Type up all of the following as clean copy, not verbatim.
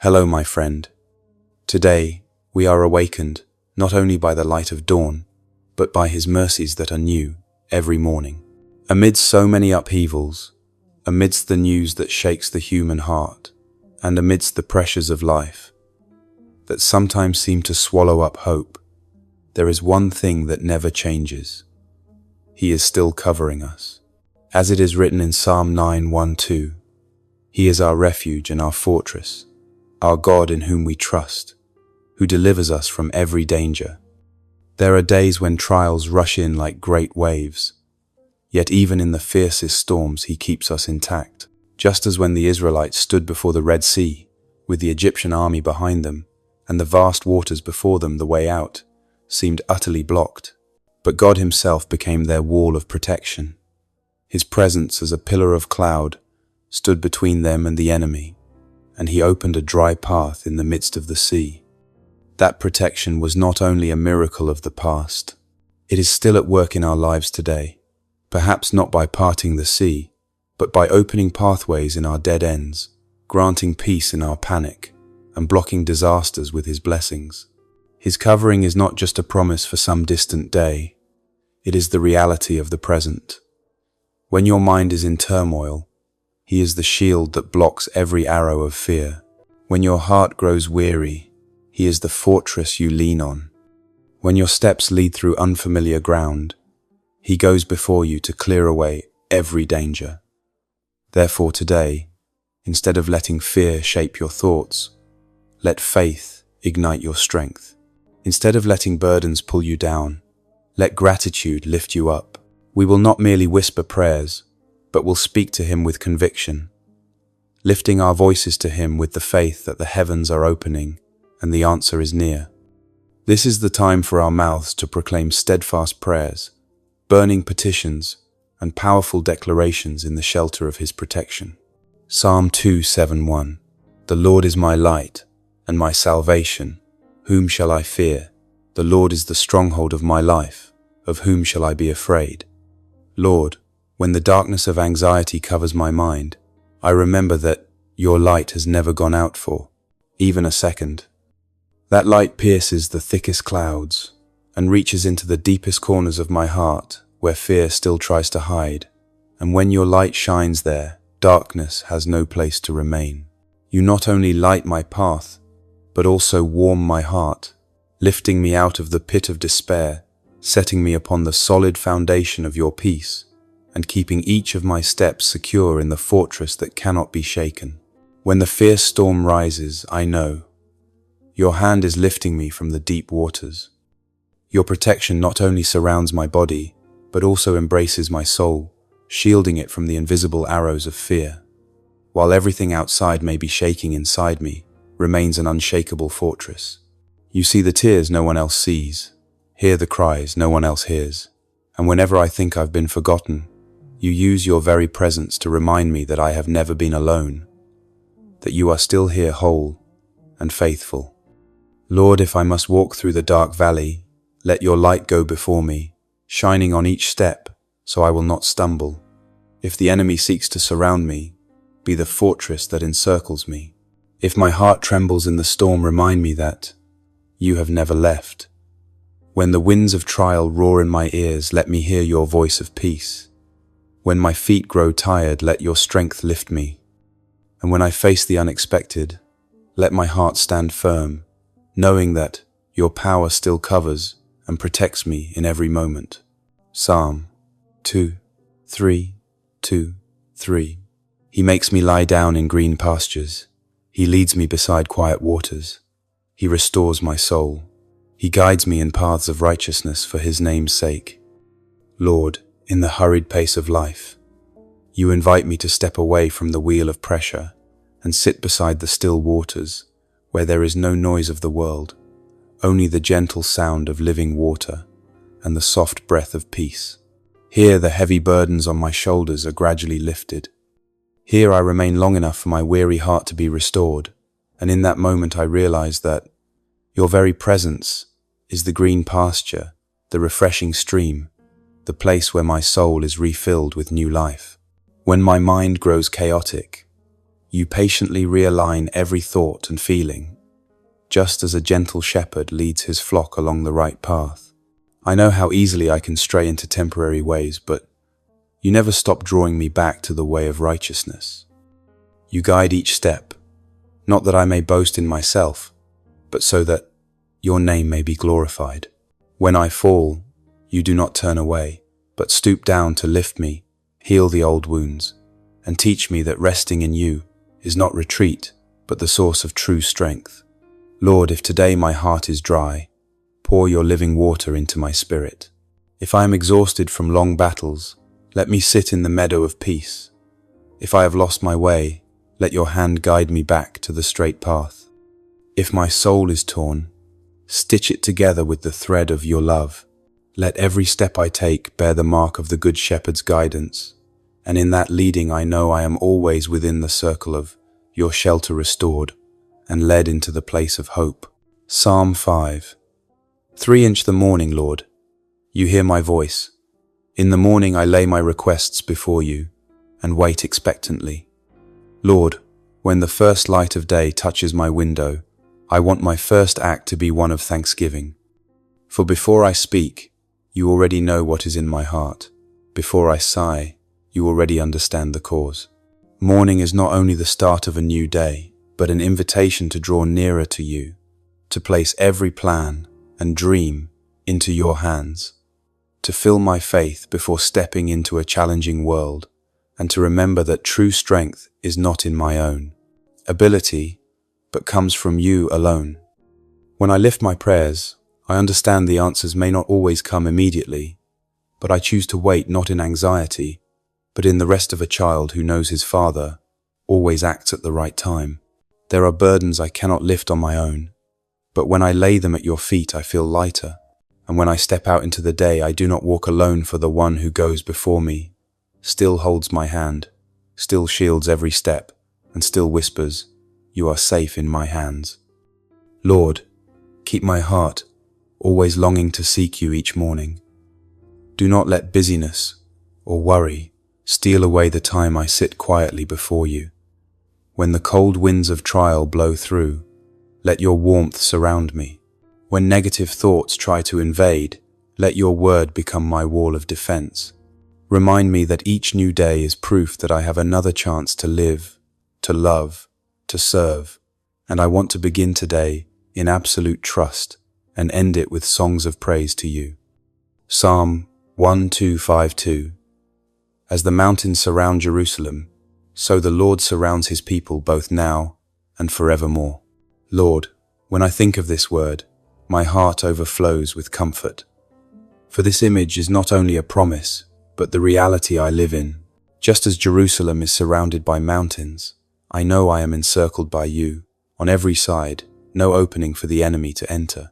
Hello, my friend. Today, we are awakened not only by the light of dawn, but by His mercies that are new every morning. Amidst so many upheavals, amidst the news that shakes the human heart, and amidst the pressures of life that sometimes seem to swallow up hope, there is one thing that never changes. He is still covering us. As it is written in Psalm 9:1-2, He is our refuge and our fortress, our God in whom we trust, who delivers us from every danger. There are days when trials rush in like great waves, yet even in the fiercest storms He keeps us intact. Just as when the Israelites stood before the Red Sea, with the Egyptian army behind them, and the vast waters before them, the way out seemed utterly blocked. But God Himself became their wall of protection. His presence as a pillar of cloud stood between them and the enemy, and He opened a dry path in the midst of the sea. That protection was not only a miracle of the past, it is still at work in our lives today, perhaps not by parting the sea, but by opening pathways in our dead ends, granting peace in our panic, and blocking disasters with His blessings. His covering is not just a promise for some distant day, it is the reality of the present. When your mind is in turmoil, He is the shield that blocks every arrow of fear. When your heart grows weary, He is the fortress you lean on. When your steps lead through unfamiliar ground, He goes before you to clear away every danger. Therefore today, instead of letting fear shape your thoughts, let faith ignite your strength. Instead of letting burdens pull you down, let gratitude lift you up. We will not merely whisper prayers, but will speak to Him with conviction, lifting our voices to Him with the faith that the heavens are opening and the answer is near. This is the time for our mouths to proclaim steadfast prayers, burning petitions, and powerful declarations in the shelter of His protection. Psalm 2:7-1. The Lord is my light and my salvation. Whom shall I fear? The Lord is the stronghold of my life. Of whom shall I be afraid? Lord, when the darkness of anxiety covers my mind, I remember that Your light has never gone out for even a second. That light pierces the thickest clouds and reaches into the deepest corners of my heart where fear still tries to hide. And when Your light shines there, darkness has no place to remain. You not only light my path, but also warm my heart, lifting me out of the pit of despair, setting me upon the solid foundation of Your peace, and keeping each of my steps secure in the fortress that cannot be shaken. When the fierce storm rises, I know Your hand is lifting me from the deep waters. Your protection not only surrounds my body, but also embraces my soul, shielding it from the invisible arrows of fear. While everything outside may be shaking, inside me remains an unshakable fortress. You see the tears no one else sees, hear the cries no one else hears, and whenever I think I've been forgotten, You use Your very presence to remind me that I have never been alone, that You are still here whole and faithful. Lord, if I must walk through the dark valley, let Your light go before me, shining on each step so I will not stumble. If the enemy seeks to surround me, be the fortress that encircles me. If my heart trembles in the storm, remind me that You have never left. When the winds of trial roar in my ears, let me hear Your voice of peace. When my feet grow tired, let Your strength lift me. And when I face the unexpected, let my heart stand firm, knowing that Your power still covers and protects me in every moment. Psalm 2:3-2-3. He makes me lie down in green pastures. He leads me beside quiet waters. He restores my soul. He guides me in paths of righteousness for His name's sake. Lord, in the hurried pace of life, You invite me to step away from the wheel of pressure and sit beside the still waters where there is no noise of the world, only the gentle sound of living water and the soft breath of peace. Here the heavy burdens on my shoulders are gradually lifted. Here I remain long enough for my weary heart to be restored, and in that moment I realize that Your very presence is the green pasture, the refreshing stream, the place where my soul is refilled with new life. When my mind grows chaotic, You patiently realign every thought and feeling, just as a gentle shepherd leads his flock along the right path. I know how easily I can stray into temporary ways, but you never stop drawing me back to the way of righteousness. You guide each step, not that I may boast in myself, but so that your name may be glorified. When I fall, you do not turn away, but stoop down to lift me, heal the old wounds, and teach me that resting in you is not retreat, but the source of true strength. Lord, if today my heart is dry, pour your living water into my spirit. If I am exhausted from long battles, let me sit in the meadow of peace. If I have lost my way, let your hand guide me back to the straight path. If my soul is torn, stitch it together with the thread of your love. Let every step I take bear the mark of the Good Shepherd's guidance, and in that leading I know I am always within the circle of your shelter restored and led into the place of hope. Psalm 5. 3 the morning, Lord. You hear my voice. In the morning I lay my requests before you and wait expectantly. Lord, when the first light of day touches my window, I want my first act to be one of thanksgiving. For before I speak, you already know what is in my heart. Before I sigh, you already understand the cause. Morning is not only the start of a new day, but an invitation to draw nearer to you, to place every plan and dream into your hands, to fill my faith before stepping into a challenging world, and to remember that true strength is not in my own ability, but comes from you alone. When I lift my prayers, I understand the answers may not always come immediately, but I choose to wait not in anxiety, but in the rest of a child who knows his father always acts at the right time. There are burdens I cannot lift on my own, but when I lay them at your feet I feel lighter, and when I step out into the day I do not walk alone, for the one who goes before me still holds my hand, still shields every step, and still whispers, you are safe in my hands. Lord, keep my heart always longing to seek you each morning. Do not let busyness or worry steal away the time I sit quietly before you. When the cold winds of trial blow through, let your warmth surround me. When negative thoughts try to invade, let your word become my wall of defense. Remind me that each new day is proof that I have another chance to live, to love, to serve, and I want to begin today in absolute trust and end it with songs of praise to you. Psalm 1252. As the mountains surround Jerusalem, so the Lord surrounds his people both now and forevermore. Lord, when I think of this word, my heart overflows with comfort. For this image is not only a promise, but the reality I live in. Just as Jerusalem is surrounded by mountains, I know I am encircled by you, on every side, no opening for the enemy to enter.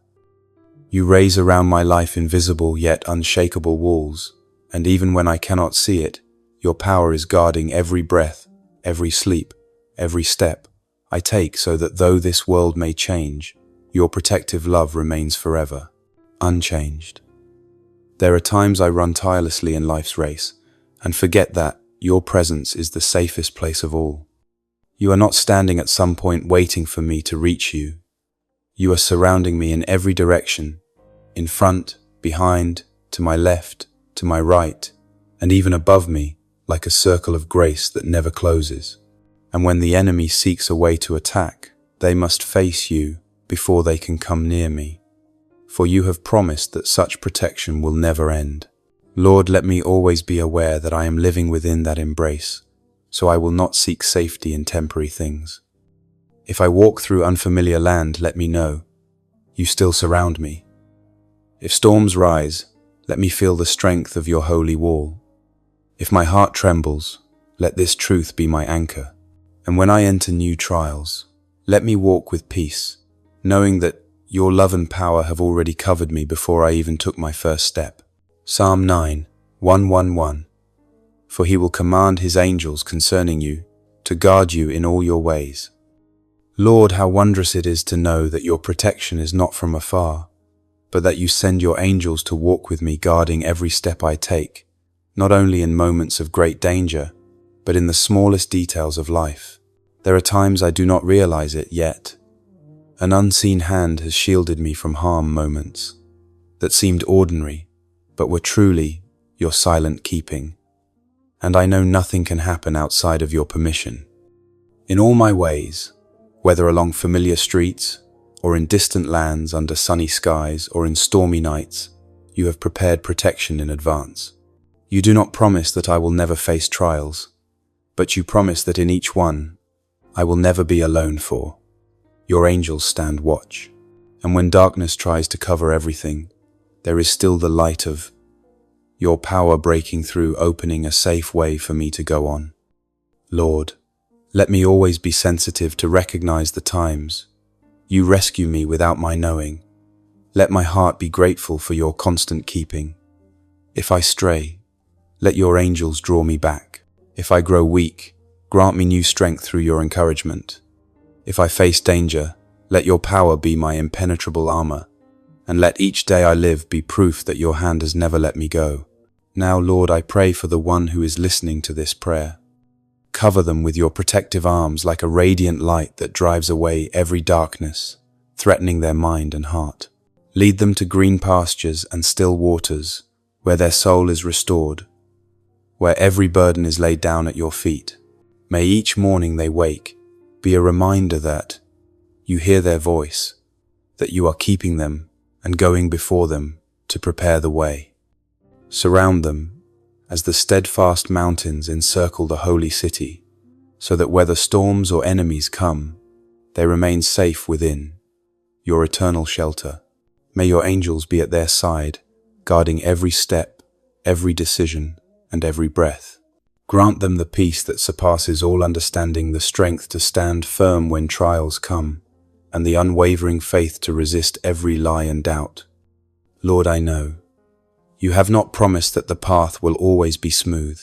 You raise around my life invisible yet unshakable walls, and even when I cannot see it, your power is guarding every breath, every sleep, every step I take, so that though this world may change, your protective love remains forever, unchanged. There are times I run tirelessly in life's race and forget that your presence is the safest place of all. You are not standing at some point waiting for me to reach you. You are surrounding me in every direction, in front, behind, to my left, to my right, and even above me, like a circle of grace that never closes. And when the enemy seeks a way to attack, they must face you before they can come near me. For you have promised that such protection will never end. Lord, let me always be aware that I am living within that embrace, so I will not seek safety in temporary things. If I walk through unfamiliar land, let me know you still surround me. If storms rise, let me feel the strength of your holy wall. If my heart trembles, let this truth be my anchor. And when I enter new trials, let me walk with peace, knowing that your love and power have already covered me before I even took my first step. Psalm 9, 111. For he will command his angels concerning you, to guard you in all your ways. Lord, how wondrous it is to know that your protection is not from afar, but that you send your angels to walk with me, guarding every step I take, not only in moments of great danger, but in the smallest details of life. There are times I do not realize it yet. An unseen hand has shielded me from harm moments that seemed ordinary, but were truly your silent keeping. And I know nothing can happen outside of your permission. In all my ways, whether along familiar streets, or in distant lands under sunny skies, or in stormy nights, you have prepared protection in advance. You do not promise that I will never face trials, but you promise that in each one, I will never be alone for. Your angels stand watch, and when darkness tries to cover everything, there is still the light of your power breaking through, opening a safe way for me to go on. Lord, let me always be sensitive to recognize the times you rescue me without my knowing. Let my heart be grateful for your constant keeping. If I stray, let your angels draw me back. If I grow weak, grant me new strength through your encouragement. If I face danger, let your power be my impenetrable armor, and let each day I live be proof that your hand has never let me go. Now, Lord, I pray for the one who is listening to this prayer. Cover them with your protective arms like a radiant light that drives away every darkness, threatening their mind and heart. Lead them to green pastures and still waters, where their soul is restored, where every burden is laid down at your feet. May each morning they wake be a reminder that you hear their voice, that you are keeping them and going before them to prepare the way. Surround them as the steadfast mountains encircle the holy city, so that whether storms or enemies come, they remain safe within your eternal shelter. May your angels be at their side, guarding every step, every decision, and every breath. Grant them the peace that surpasses all understanding, the strength to stand firm when trials come, and the unwavering faith to resist every lie and doubt. Lord, I know you have not promised that the path will always be smooth,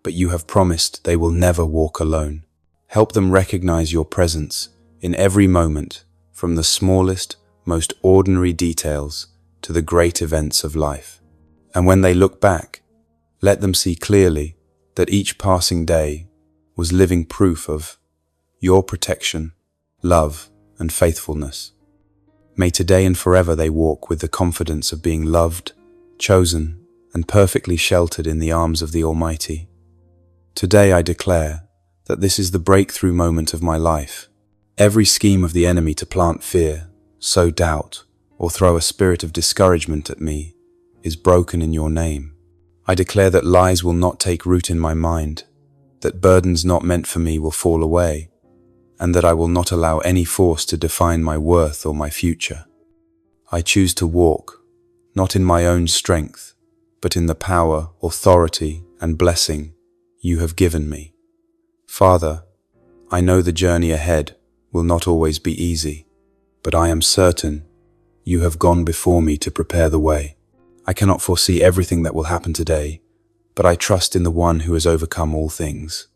but you have promised they will never walk alone. Help them recognize your presence in every moment, from the smallest, most ordinary details to the great events of life. And when they look back, let them see clearly that each passing day was living proof of your protection, love, and faithfulness. May today and forever they walk with the confidence of being loved, chosen, and perfectly sheltered in the arms of the Almighty. Today I declare that this is the breakthrough moment of my life. Every scheme of the enemy to plant fear, sow doubt, or throw a spirit of discouragement at me is broken in your name. I declare that lies will not take root in my mind, that burdens not meant for me will fall away, and that I will not allow any force to define my worth or my future. I choose to walk, not in my own strength, but in the power, authority, and blessing you have given me. Father, I know the journey ahead will not always be easy, but I am certain you have gone before me to prepare the way. I cannot foresee everything that will happen today, but I trust in the one who has overcome all things.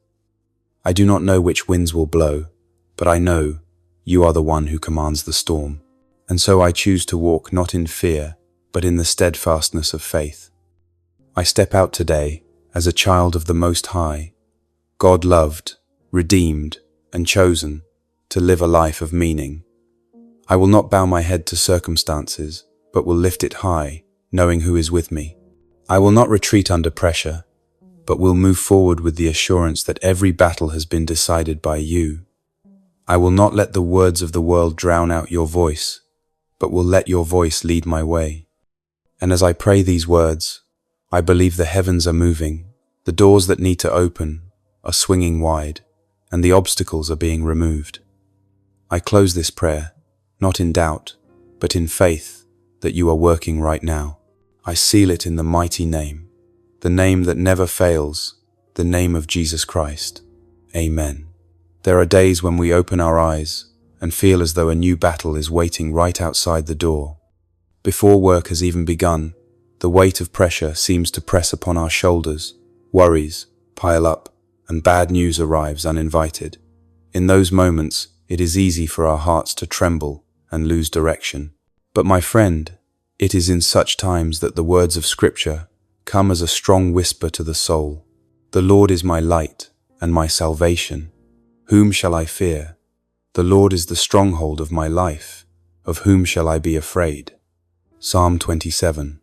I do not know which winds will blow, but I know you are the one who commands the storm. And so I choose to walk not in fear, but in the steadfastness of faith. I step out today as a child of the Most High, God loved, redeemed, and chosen to live a life of meaning. I will not bow my head to circumstances, but will lift it high, knowing who is with me. I will not retreat under pressure, but will move forward with the assurance that every battle has been decided by you. I will not let the words of the world drown out your voice, but will let your voice lead my way. And as I pray these words, I believe the heavens are moving, the doors that need to open are swinging wide, and the obstacles are being removed. I close this prayer, not in doubt, but in faith that you are working right now. I seal it in the mighty name, the name that never fails, the name of Jesus Christ. Amen. There are days when we open our eyes and feel as though a new battle is waiting right outside the door. Before work has even begun, the weight of pressure seems to press upon our shoulders, worries pile up, and bad news arrives uninvited. In those moments, it is easy for our hearts to tremble and lose direction. But my friend, it is in such times that the words of Scripture come as a strong whisper to the soul. The Lord is my light and my salvation. Whom shall I fear? The Lord is the stronghold of my life. Of whom shall I be afraid? Psalm 27.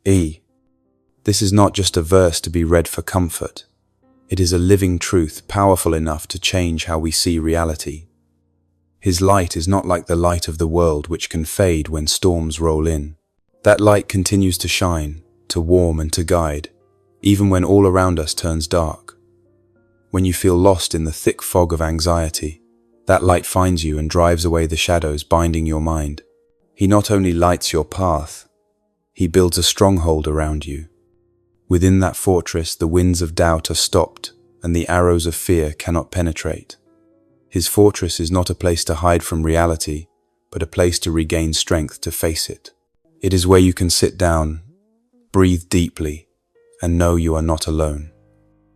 This is not just a verse to be read for comfort. It is a living truth, powerful enough to change how we see reality. His light is not like the light of the world, which can fade when storms roll in. That light continues to shine, to warm and to guide, even when all around us turns dark. When you feel lost in the thick fog of anxiety, that light finds you and drives away the shadows binding your mind. He not only lights your path, he builds a stronghold around you. Within that fortress, the winds of doubt are stopped and the arrows of fear cannot penetrate. His fortress is not a place to hide from reality, but a place to regain strength to face it. It is where you can sit down, breathe deeply, and know you are not alone.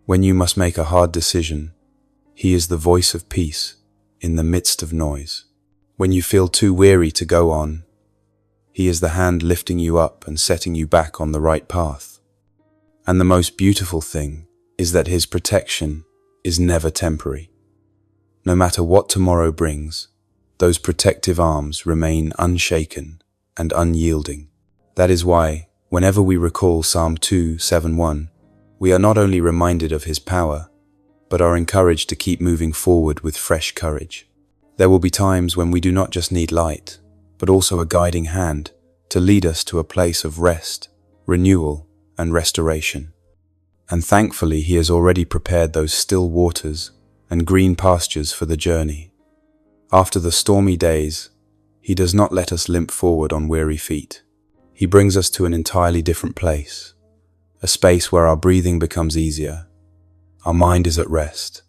When you must make a hard decision, he is the voice of peace in the midst of noise. When you feel too weary to go on, he is the hand lifting you up and setting you back on the right path. And the most beautiful thing is that his protection is never temporary. No matter what tomorrow brings, those protective arms remain unshaken and unyielding. That is why, whenever we recall Psalm 2:7-1, we are not only reminded of his power, but are encouraged to keep moving forward with fresh courage. There will be times when we do not just need light, but also a guiding hand to lead us to a place of rest, renewal, and restoration. And thankfully, he has already prepared those still waters and green pastures for the journey. After the stormy days, he does not let us limp forward on weary feet. He brings us to an entirely different place, a space where our breathing becomes easier, our mind is at rest,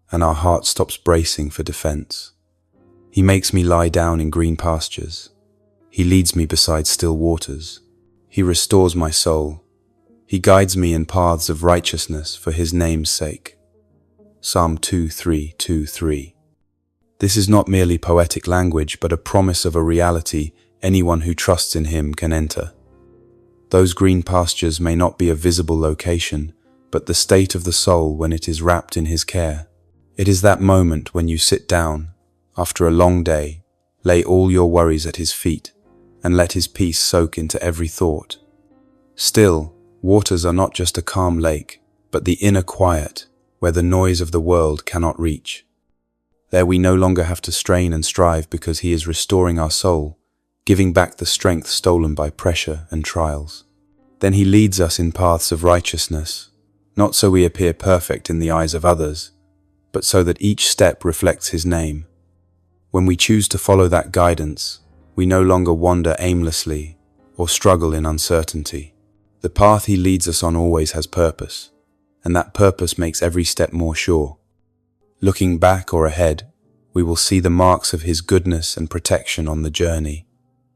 and our heart stops bracing for defense. He makes me lie down in green pastures. He leads me beside still waters. He restores my soul. He guides me in paths of righteousness for his name's sake. Psalm 2:3-3. This is not merely poetic language, but a promise of a reality anyone who trusts in him can enter. Those green pastures may not be a visible location, but the state of the soul when it is wrapped in his care. It is that moment when you sit down, after a long day, lay all your worries at his feet, and let his peace soak into every thought. Still, waters are not just a calm lake, but the inner quiet, where the noise of the world cannot reach. There we no longer have to strain and strive because he is restoring our soul, giving back the strength stolen by pressure and trials. Then he leads us in paths of righteousness, not so we appear perfect in the eyes of others, but so that each step reflects his name. When we choose to follow that guidance, we no longer wander aimlessly or struggle in uncertainty. The path he leads us on always has purpose, and that purpose makes every step more sure. Looking back or ahead, we will see the marks of his goodness and protection on the journey.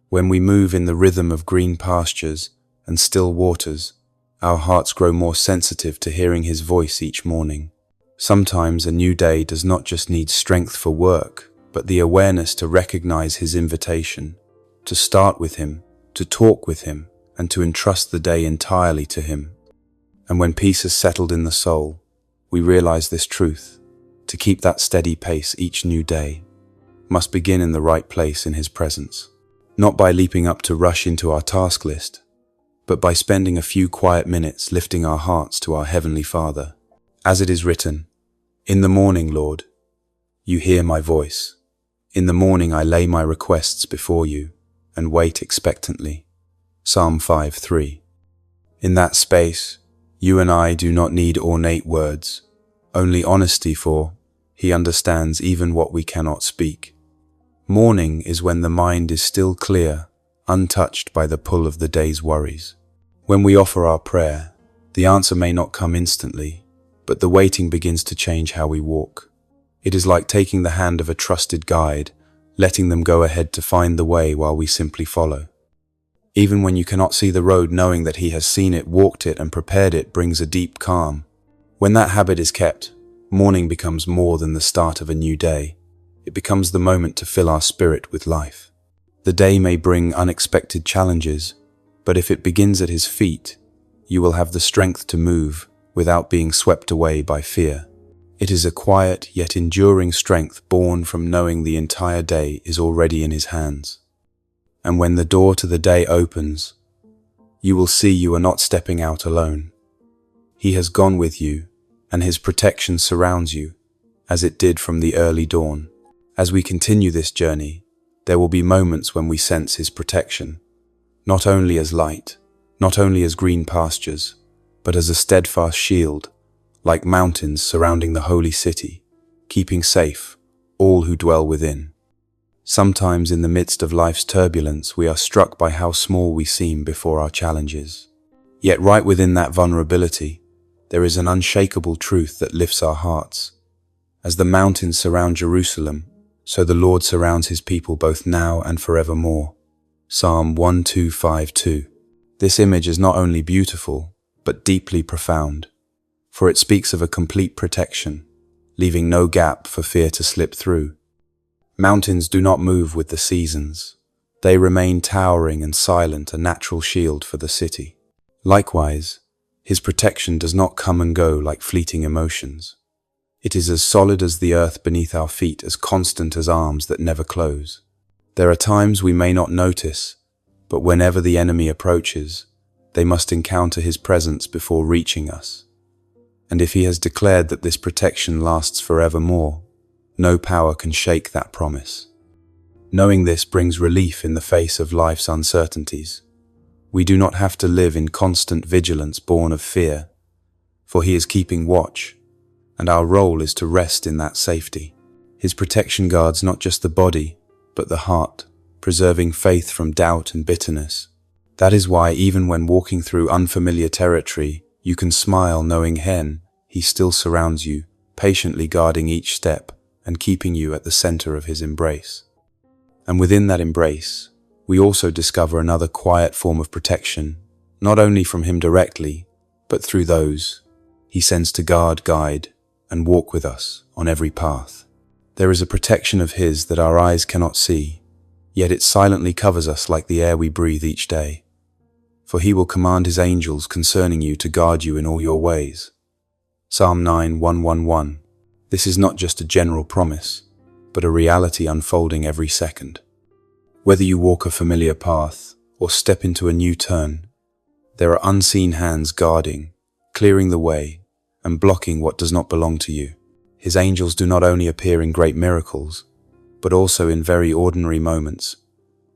When we move in the rhythm of green pastures and still waters, our hearts grow more sensitive to hearing his voice each morning. Sometimes a new day does not just need strength for work, but the awareness to recognize his invitation, to start with him, to talk with him, and to entrust the day entirely to him. And when peace has settled in the soul, we realize this truth: to keep that steady pace each new day must begin in the right place in his presence, not by leaping up to rush into our task list, but by spending a few quiet minutes lifting our hearts to our Heavenly Father. As it is written, "In the morning, Lord, you hear my voice. In the morning I lay my requests before you and wait expectantly." Psalm 5:3. In that space, you and I do not need ornate words, only honesty, for he understands even what we cannot speak. Morning is when the mind is still clear, untouched by the pull of the day's worries. When we offer our prayer, the answer may not come instantly, but the waiting begins to change how we walk. It is like taking the hand of a trusted guide, letting them go ahead to find the way while we simply follow. Even when you cannot see the road, knowing that he has seen it, walked it, and prepared it brings a deep calm. When that habit is kept, morning becomes more than the start of a new day. It becomes the moment to fill our spirit with life. The day may bring unexpected challenges, but if it begins at his feet, you will have the strength to move without being swept away by fear. It is a quiet yet enduring strength born from knowing the entire day is already in his hands. And when the door to the day opens, you will see you are not stepping out alone. He has gone with you, and his protection surrounds you, as it did from the early dawn. As we continue this journey, there will be moments when we sense his protection, not only as light, not only as green pastures, but as a steadfast shield, like mountains surrounding the holy city, keeping safe all who dwell within. Sometimes in the midst of life's turbulence, we are struck by how small we seem before our challenges. Yet right within that vulnerability, there is an unshakable truth that lifts our hearts. As the mountains surround Jerusalem, so the Lord surrounds his people both now and forevermore. Psalm 1252. This image is not only beautiful, but deeply profound, for it speaks of a complete protection, leaving no gap for fear to slip through. Mountains do not move with the seasons. They remain towering and silent, a natural shield for the city. Likewise, his protection does not come and go like fleeting emotions. It is as solid as the earth beneath our feet, as constant as arms that never close. There are times we may not notice, but whenever the enemy approaches, they must encounter his presence before reaching us. And if he has declared that this protection lasts forevermore, no power can shake that promise. Knowing this brings relief in the face of life's uncertainties. We do not have to live in constant vigilance born of fear, for he is keeping watch, and our role is to rest in that safety. His protection guards not just the body, but the heart, preserving faith from doubt and bitterness. That is why even when walking through unfamiliar territory, you can smile knowing he still surrounds you, patiently guarding each step and keeping you at the center of his embrace. And within that embrace, we also discover another quiet form of protection, not only from him directly, but through those he sends to guard, guide, and walk with us on every path. There is a protection of his that our eyes cannot see, yet it silently covers us like the air we breathe each day. For he will command his angels concerning you to guard you in all your ways. Psalm 9:111. This is not just a general promise, but a reality unfolding every second. Whether you walk a familiar path or step into a new turn, there are unseen hands guarding, clearing the way, and blocking what does not belong to you. His angels do not only appear in great miracles, but also in very ordinary moments,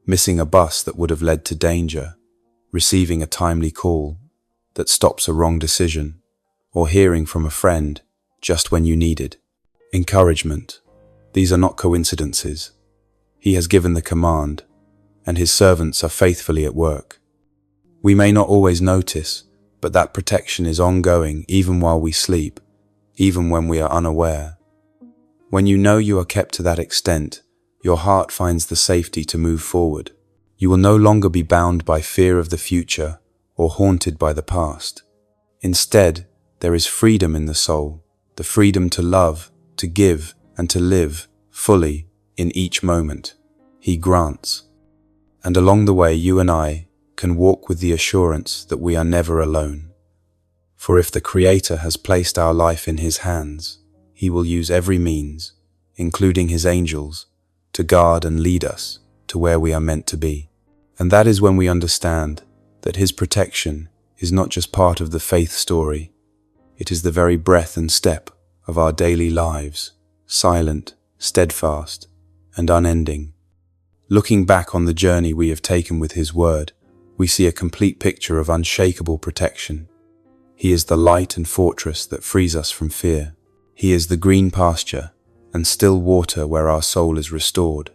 missing a bus that would have led to danger, receiving a timely call that stops a wrong decision, or hearing from a friend just when you needed encouragement. These are not coincidences. He has given the command, and his servants are faithfully at work. We may not always notice, but that protection is ongoing even while we sleep, even when we are unaware. When you know you are kept to that extent, your heart finds the safety to move forward. You will no longer be bound by fear of the future or haunted by the past. Instead, there is freedom in the soul, the freedom to love, to give, and to live fully in each moment he grants. And along the way, you and I can walk with the assurance that we are never alone. For if the Creator has placed our life in his hands, he will use every means, including his angels, to guard and lead us to where we are meant to be. And that is when we understand that his protection is not just part of the faith story, it is the very breath and step of our daily lives, silent, steadfast, and unending. Looking back on the journey we have taken with his word, we see a complete picture of unshakable protection. He is the light and fortress that frees us from fear. He is the green pasture and still water where our soul is restored.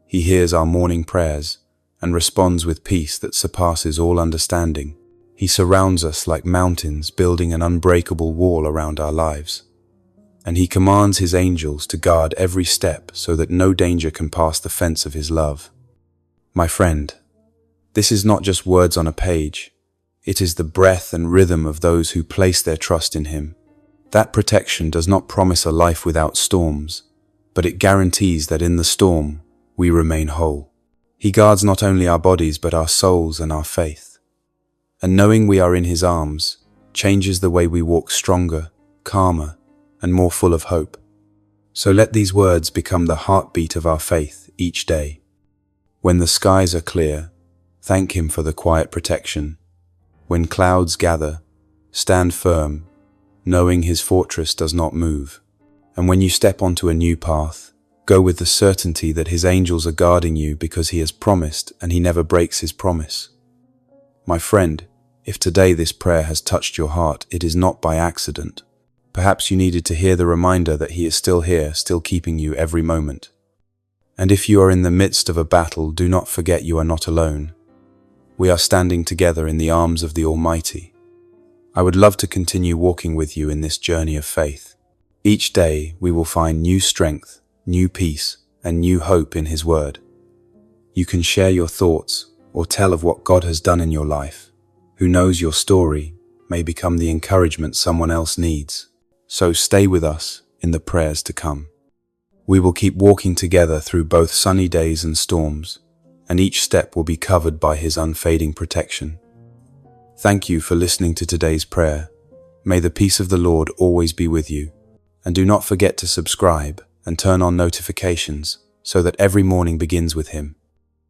He hears our morning prayers and responds with peace that surpasses all understanding. He surrounds us like mountains, building an unbreakable wall around our lives. And he commands his angels to guard every step so that no danger can pass the fence of his love. My friend, this is not just words on a page. It is the breath and rhythm of those who place their trust in him. That protection does not promise a life without storms, but it guarantees that in the storm, we remain whole. He guards not only our bodies, but our souls and our faith. And knowing we are in his arms changes the way we walk stronger, calmer, and more full of hope. So let these words become the heartbeat of our faith each day. When the skies are clear, thank Him for the quiet protection. When clouds gather, stand firm, knowing His fortress does not move. And when you step onto a new path, go with the certainty that His angels are guarding you because He has promised and He never breaks His promise. My friend, if today this prayer has touched your heart, it is not by accident. Perhaps you needed to hear the reminder that He is still here, still keeping you every moment. And if you are in the midst of a battle, do not forget you are not alone. We are standing together in the arms of the Almighty. I would love to continue walking with you in this journey of faith. Each day we will find new strength, new peace, and new hope in His Word. You can share your thoughts or tell of what God has done in your life. Who knows, your story may become the encouragement someone else needs. So stay with us in the prayers to come. We will keep walking together through both sunny days and storms, and each step will be covered by His unfading protection. Thank you for listening to today's prayer. May the peace of the Lord always be with you. And do not forget to subscribe and turn on notifications so that every morning begins with Him.